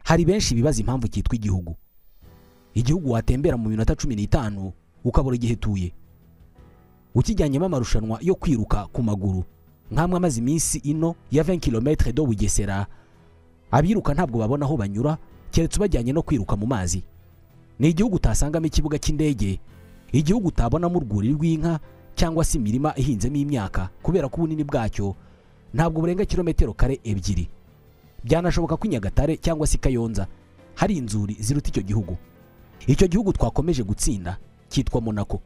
Hari benshi bibaza impamvu cyitwa igihugu watembera mu minota 15 ukabura igihe tuye. Ukijyanyemo amarushanwa yo kwiruka ku maguru nkamwe amazi iminsi ino ya 20 km do Bugesera, abiruka ntabwo babona aho banyura keretse bajyanye no kwiruka mu mazi. Ni igihugu utasangamo ikibuga cy'indege, igihugu utabonamo urwuri rw'inka cyangwa se imirima ihinzemo imyaka kubera ko ubunini bwacyo ntabwo burenga kilometero kare 2. Byanashoboka ko Nyagatare cyangwa se Kayonza hari inzuri ziruta icyo gihugu. Icyo gihugu twakomeje gutsinda cyitwa Monaco.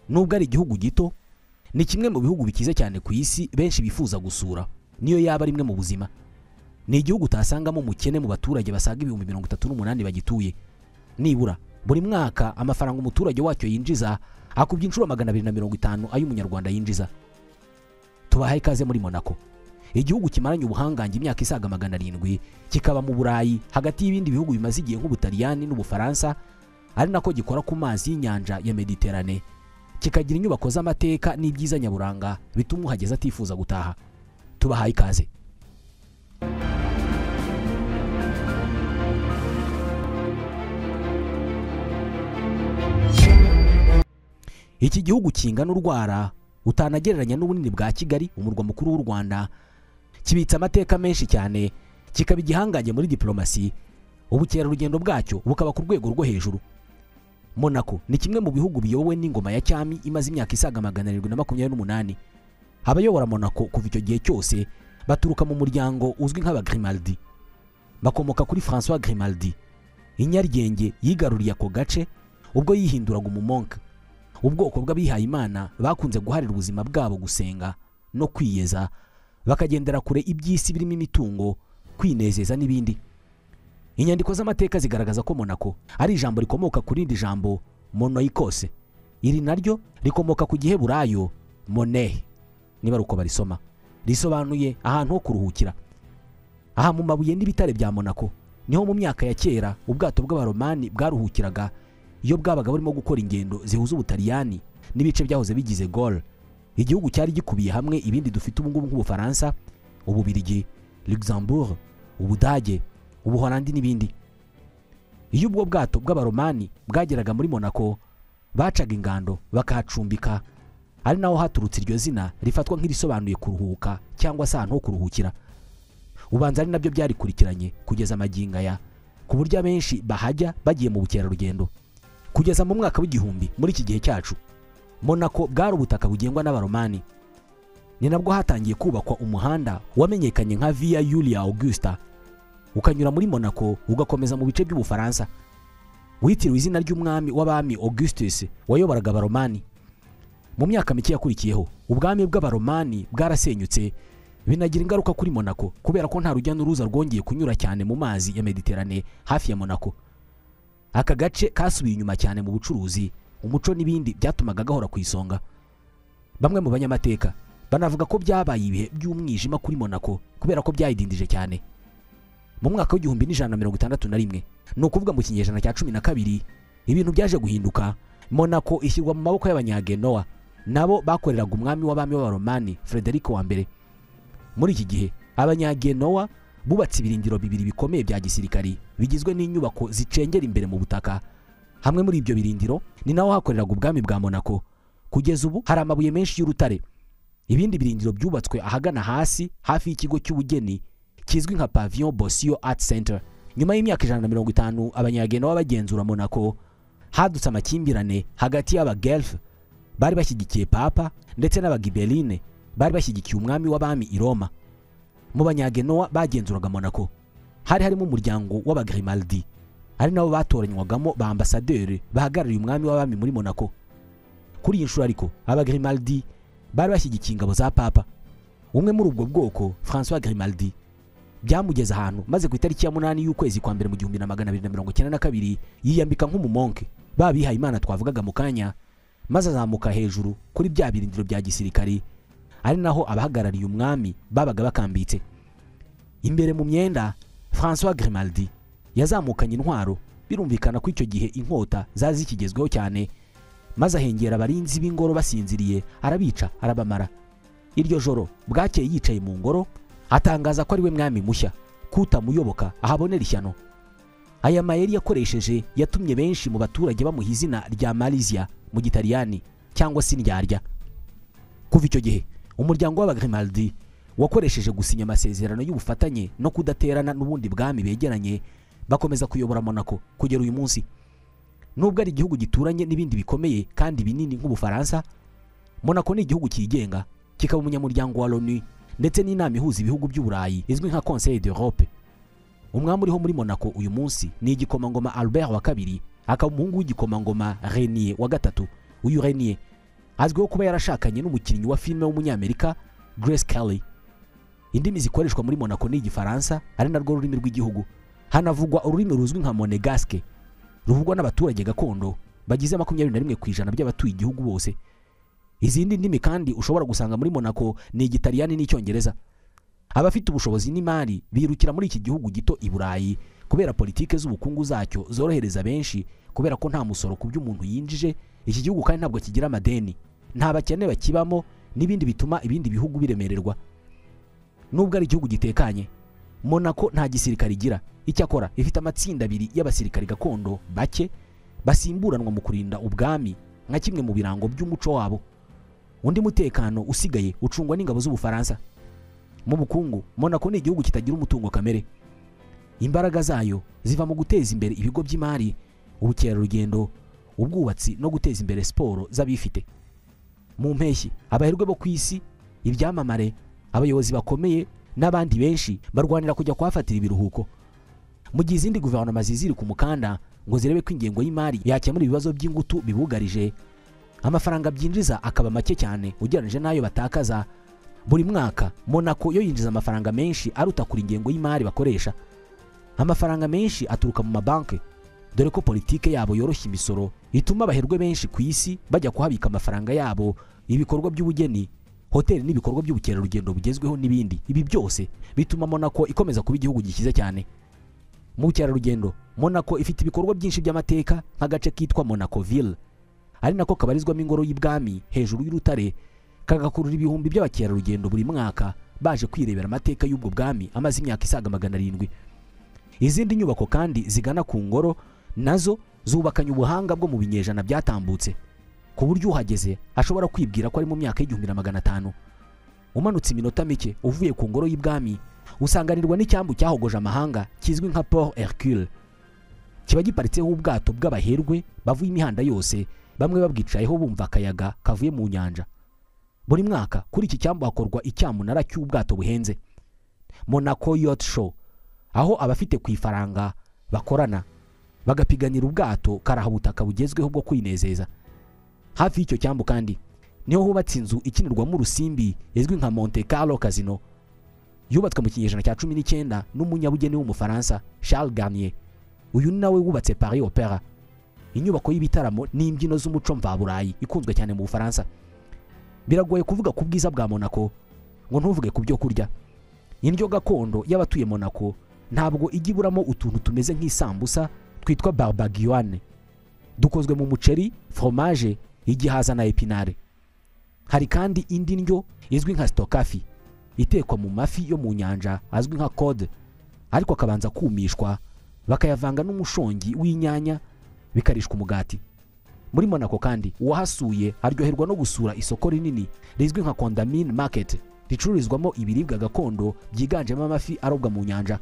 Nubwo ari igihugu gito, ni kimwe mu bihugu bikize cyane ku isi benshi bifuza gusura niyo yaba rimwe mu buzima. Ni igihugu utasangamo umukene mu baturage basaga 38,000 bagituye. Nibura buri mwaka amafaranga umuturage wacyo yinjiza akubye inshuro 250 ay'umunyarwanda yinjiza. Tubahaye ikaze muri Monaco, igihugu kimaranye ubuhangange imyaka isaga 700, kikaba mu Burayi hagati y'ibindi bihugu bimaze igihe nk'Ubutaliyani n'Ubufaransa, ari nako gikora ku mazi y'inyanja ya Mediterane, kikagira inyubako z'amateka n'ibyiza nyaburanga bituma uhageze atifuza gutaha. Tubahaye ikaze. Iki gihugu kingana urwara utanagereranya n'ubunini bwa Kigali, umurwa mukuru w'u Rwanda, kibitsa amateka menshi cyane, kikaba igihangange muri diplomasi, ubukerarugendo bwacyo bukaba ku rwego rwo hejuru. Monaco ni kimwe mu bihugu biyobowe n'ingoma ya cyami imaze imyaka isaga 728. Abayobora Monaco kuva icyo gihe cyose baturuka mu muryango uzwi nk'aba Grimaldi. Bakomoka kuri François Grimaldi, inyaryenge yigaruriye ako gace ubwo yihinduraga umumonke. Ubwoko bw'abihaye Imana bakunze guharira ubuzima bwabo gusenga no kwiyeza, bakagendera kure iby'isi birimo imitungo, kwinezeza n'ibindi. Inyandiko z'amateka zigaragaza ko Monaco ari ijambo rikomoka kuri rindi jambo monoikos. Iri naryo rikomoka ku Giheburayo moneh, niba uko barisoma, risobanuye ahantu ho kuruhukira. Aha mu mabuye n'ibitare bya Monaco niho mu myaka ya kera ubwato bw'abaromani bwaruhukiraga iyo bwabaga burimo gukora ingendo zihuza Ubutaliyani n'ibice byahoze bigize Gaul. Igihugu cyari gikubiye hamwe ibindi dufite ubu ngubu nk'Ubufaransa, Ububiligi, Luxembourg, Ubudage, Ubuholandi n'ibindi. Iyo ubwo bwato bw'abaromani bwageraga muri Monaco, bacaga ingando bakahacumbika, ari naho haturutse iryo zina rifatwa nk'irisobanuye kuruhuka cyangwa se ahantu ho kuruhukira. Ubanza ari nabyo byari kurikiranye kugeza maginga ya, ku buryo abenshi bahajya bagiye mu bukerarugendo. Kugeza mu mwaka w'igihumbi muri iki gihe cyacu, Monaco bwari ubutaka bugengwa n'abaromani. Ni nabwo hatangiye kubakwa umuhanda wamenyekanye nka Via Julia Augusta, ukanyura muri Monaco ugakomeza mu bice by'Ubufaransa. Witiriwe izina ry'umwami w'abami Augustus wayoboraga abaromani. Mu myaka mike yakurikiyeho, ubwami bw'abaromani bwarasenyutse, binagira ingaruka kuri Monaco kubera ko nta rujya n'uruza rwongeye kunyura cyane mu mazi ya Mediterane hafi ya Monaco. Aka gace kasubiye inyuma cyane mu bucuruzi, umuco n'ibindi byatumaga gahora ku isonga. Bamwe mu banyamateka banavuga ko byabaye ibihe by'umwijima kuri Monaco kubera ko byayidindije cyane. Mu mwaka w'igihumbi n'ijana 161, no kuvuga mu kinyejana cya 12, ibintu byaje guhinduka. Monaco ishyirwa mu maboko y'abanyagenoa, nabo bakoreraga umwami w'abami b'abaromani Frederico wa mbere. Muri iki gihe abanyagenoa bubatse ibirindiro bibiri bikomeye bya gisirikari bigizwe n'inyubako zicengera imbere mu butaka. Hamwe muri ibyo birindiro ni naho hakoreraga ubwami bwa Monaco. Kugeza ubu hari amabuye menshi y'urutare. Ibindi birindiro byubatswe ahagana hasi hafi y'ikigo cy'ubugeni kizwi nka Pavillon Bossio Art Center. Nyuma y'imyaka 150 abanyagenoa bagenzura Monaco, hadutse amakimbirane hagati y'abagelf bari bashyigikiye papa ndetse n'abagibeline bari bashyigikiye umwami w'abami i Roma. Mu banyagenoa bagenzuraga Monaco hari harimo umuryango w'abagrimaldi, ari nabo batoranywagamo ba ambassadeur bahagarariye umwami w'abami muri Monaco. Kuri iyi nshuro ariko abagrimaldi bari bashyigikiye ingabo za papa. Umwe muri ubwo bwoko, François Grimaldi, byamugeza ahantu maze ku itariki ya 8 y'ukwezi kwa mbere mu 1292 yiyambika nk'umumonke babihaye Imana twavugaga mu kanya, maze azamuka hejuru kuri bya birindiro bya gisirikari, ari naho abahagarariye umwami babaga bakambitse. Imbere mu myenda, François Grimaldi yazamukanye intwaro, birumvikana ko icyo gihe inkota zazi zikigezweho cyane, maze ahengera abarinzi b'ingoro basinziriye, arabica arabamara. Iryo joro bwakeye yicaye mu ngoro atangaza ko ari we mwami mushya, kutamuyoboka ahabonera ishyano. Aya mayeri yakoresheje yatumye benshi mu baturage bamuha izina rya Malaysia mu Gitaliyani cyangwa se Indyarya. Kuva icyo gihe umuryango w'Abagrimaldi wakoresheje gusinya amasezerano y'ubufatanye no kudaterana n'ubundi bwami begeranye bakomeza kuyobora Monaco kugera uyu munsi. Nubwo ari igihugu gituranye n'ibindi bikomeye kandi binini nk'Ubufaransa, Monaco ni igihugu cyigenga, kikaba umunyamuryango wa l'ONU ndetse n'inama ihuza ibihugu by'Uburayi izwi nka Conseil d'Europe. Umwami uriho muri Monaco uyu munsi ni igikomangoma Albert wa kabiri, akaba umuhungu w'igikomangoma Renier wa gatatu. Uyu Renier azwiho kuba yarashakanye n'umukinnyi wa filime w'umunyamerika Grace Kelly. Indimi zikoreshwa muri Monaco ni Igifaransa, ari narwo rurimi rw'igihugu. Hanavugwa ururimi ruzwi nka Monegasque, ruvugwa n'abaturage gakondo bagize 21% by'abatuye igihugu bose. Izindi ndimi kandi ushobora gusanga muri Monaco ni Igitaliyani n'Icyongereza. Abafite ubushobozi n'imari birukira muri iki gihugu gito i Burayi kubera politike z'ubukungu zacyo zorohereza benshi, kubera ko nta musoro ku by'umuntu yinjije. Iki gihugu kandi ntabwo kigira amadeni, nta bakene bakibamo, n'ibindi bituma ibindi bihugu biremererwa. Nubwo ari igihugu gitekanye, Monaco nta gisirikare igira. Icyakora ifite amatsinda abiri y'abasirikare gakondo bake basimburanwa mu kurinda ubwami nka kimwe mu birango by'umuco wabo. Undi mutekano usigaye ucungwa n'ingabo z'Ubufaransa. Mu bukungu, Monaco ni igihugu kitagira umutungo kamere. Imbaraga zayo ziva mu guteza imbere ibigo by'imari, ubukerarugendo, ubwubatsi no guteza imbere siporo z'abifite. Mu mpeshyi, abaherwe bo ku isi, ibyamamare, abayobozi bakomeye n'abandi benshi barwanira kujya kuhafatira ibiruhuko. Mu gihe izindi guverinoma ziziri ku mukanda ngo zirebe ko ingengo y'imari yakemura ibibazo by'ingutu bibugarije, amafaranga byinjiza akaba make cyane ugereranije n'ayo batakaza. Buri mwaka Monaco yo yinjiza amafaranga menshi aruta kuri ingengo y'imari bakoresha. Amafaranga menshi aturuka mu mabanki, dore ko politike yabo yoroshya imisoro ituma abaherwe benshi ku isi bajya kuhabika amafaranga yabo, ibikorwa by'ubugeni, hoteli n'ibikorwa by'ubukerarugendo bugezweho n'ibindi. Ibi byose bituma Monaco ikomeza kuba igihugu gikize cyane. Mu bukerarugendo, Monaco ifite ibikorwa byinshi by'amateka nk'agace kitwa Monacoville, ari nako kabarizwamo ingoro y'ibwami hejuru y'urutare, kagakurura ibihumbi by'abakerarugendo buri mwaka baje kwirebera amateka y'ubwo bwami amaze imyaka isaga 700. Izindi nyubako kandi zigana ku ngoro nazo zubakanye ubuhanga bwo mu binyejana byatambutse, ku buryo uhageze ashobora kwibwira ko ari mu myaka y'1500. Umanutse iminota mike uvuye ku ngoro y'ibwami usanganirwa n'icyambu cyahogoje amahanga kizwi nka Port Hercule. Kiba giparitseho ubwato bw'abaherwe bavuye imihanda yose, bamwe babwicayeho bumva akayaga kavuye mu nyanja. Buri mwaka kuri iki cyambu hakorwa icyamunara cy'ubwato buhenze, Monaco Yacht Show, aho abafite ku ifaranga bakorana bagapiganira ubwato karahabutaka bugezweho bwo kwinezeza. Hafi y'icyo cyambu kandi niho hubatse inzu ikinirwamo urusimbi izwi nka Monte Carlo Casino, yubatswe mu kinyejana cya 19 n'umunyabugeni w'Umufaransa Charles Garnier. Uyu ni nawe wubatse Paris Opera, inyubako y'ibitaramo n'imbyino z'umuco mvaburayi ikunzwe cyane mu Bufaransa. Biragoye kuvuga ku bwiza bwa Monaco ngo ntuvuge ku byo kurya. Indyo gakondo y'abatuye Monaco ntabwo igiburamo utuntu tumeze nk'isambusa twitwa barbagione, dukozwe mu muceri, fromage, igihaza na epinare. Hari kandi indi ndyo izwi nka stokafi, itekwa mu mafi yo mu nyanja azwi nka cod, ariko akabanza kumishwa bakayavanga n'umushongi w'inyanya bikarishwa umugati. Muri Monaco kandi uwahasuye aryoherwa no gusura isoko rinini rizwi nka Condamine Market, ricururizwamo ibiribwa gakondo byiganjemo amafi arobwa mu nyanja.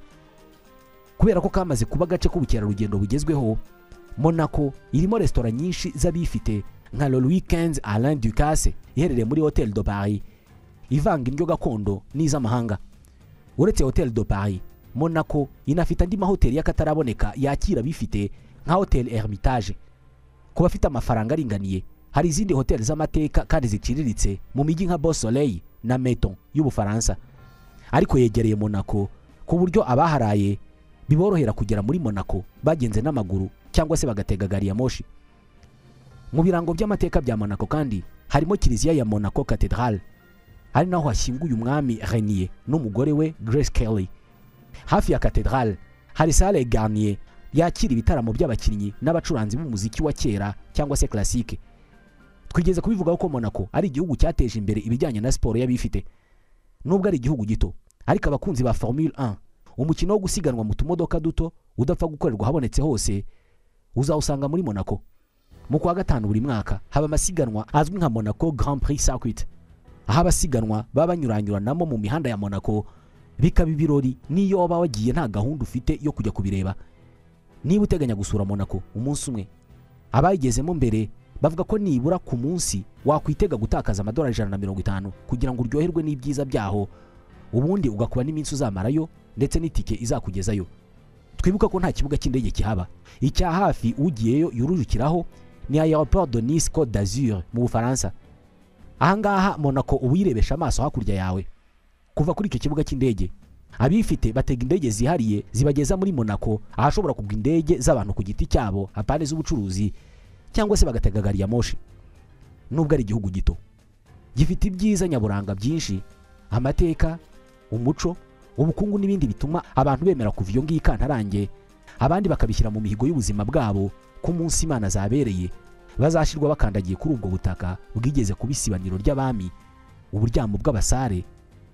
Kubera ko kamaze kuba gace k'ubukerarugendo bugezweho, Monaco irimo restaurant nyinshi z'abifite nka Le Weekend Alain Ducasse iherereye muri Hotel de Paris, ivanga indyo gakondo n'iz'amahanga. Uretse Hotel de Paris, Monaco inafite andi mahoteli y'akataraboneka yakira bifite nka Hotel Hermitage. Ku bafite amafaranga aringaniye, hari izindi hoteli z'amateka kandi ziciriritse mu mijyi nka Beau Soleil na Meton y'Ubufaransa, ariko yegereye Monaco ku buryo abaharaye biborohera kugera muri Monaco bagenze n'amaguru cyangwa se bagatega gari ya moshi. Mu birango by'amateka bya Monaco kandi harimo kiliziya ya Monaco Cathedral, ari naho hashyinguye umwami Renier n'umugore we Grace Kelly. Hafi ya Cathedral hari salle Garnier yakira ibitaramo by'abakinnyi n'abacuranzi b'umuziki wa kera cyangwa se classique. Twigeze kubivugaho ko Monaco ari igihugu cyateje imbere ibijyanye na siporo y'abifite. Nubwo ari igihugu gito, ariko abakunzi ba Formule 1 umukino wo gusiganwa mu tumodoka duto udapfa gukorerwa habonetse hose uzawusanga muri Monaco. Mu kwa gatanu buri mwaka haba amasiganwa azwi nka Monaco Grand Prix Circuit, aho abasiganwa baba banyuranyuranamo mu mihanda ya Monaco, bikaba ibirori niyo waba wagiye nta gahunda ufite yo kujya kubireba. Niba uteganya gusura Monaco umunsi umwe, abayigezemo mbere bavuga ko nibura ku munsi wakwitega gutakaza amadolari 150 kugira ngo uryoherwe n'ibyiza byaho, ubundi ugakuba n'iminsi uzamarayo ndetse n'itike izakugezayo. Twibuka ko nta kibuga cy'indege kihaba. Icya hafi ugiyeyo yurujukiraho ni Aéroport de Nice Côte d'Azur mu Bufaransa. Ahangaha Monaco uwirebesha amaso hakurya yawe. Kuva kuri icyo kibuga cy'indege, abifite batega indege zihariye zibageza muri Monaco, ahashobora kugwa indege z'abantu ku giti cyabo, apane z'ubucuruzi, cyangwa se bagatega gari ya moshi. Nubwo ari igihugu gito, gifite ibyiza nyaburanga byinshi, amateka, umuco, ubukungu n'ibindi bituma abantu bemera kuva iyo ngiyo ikantarange, abandi bakabishyira mu mihigo y'ubuzima bwabo ku munsi Imana zabereye bazashirwa bakandagiye kuri ubwo butaka bwigeze kuba isibaniro ry'abami, uburyamo bw'abasare,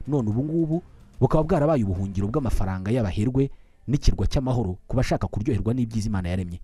none ubu ngubu bukaba bwarabaye ubuhungiro bw'amafaranga y'abaherwe n'ikirwa cy'amahoro ku bashaka kuryoherwa n'ibyiza Imana yaremye.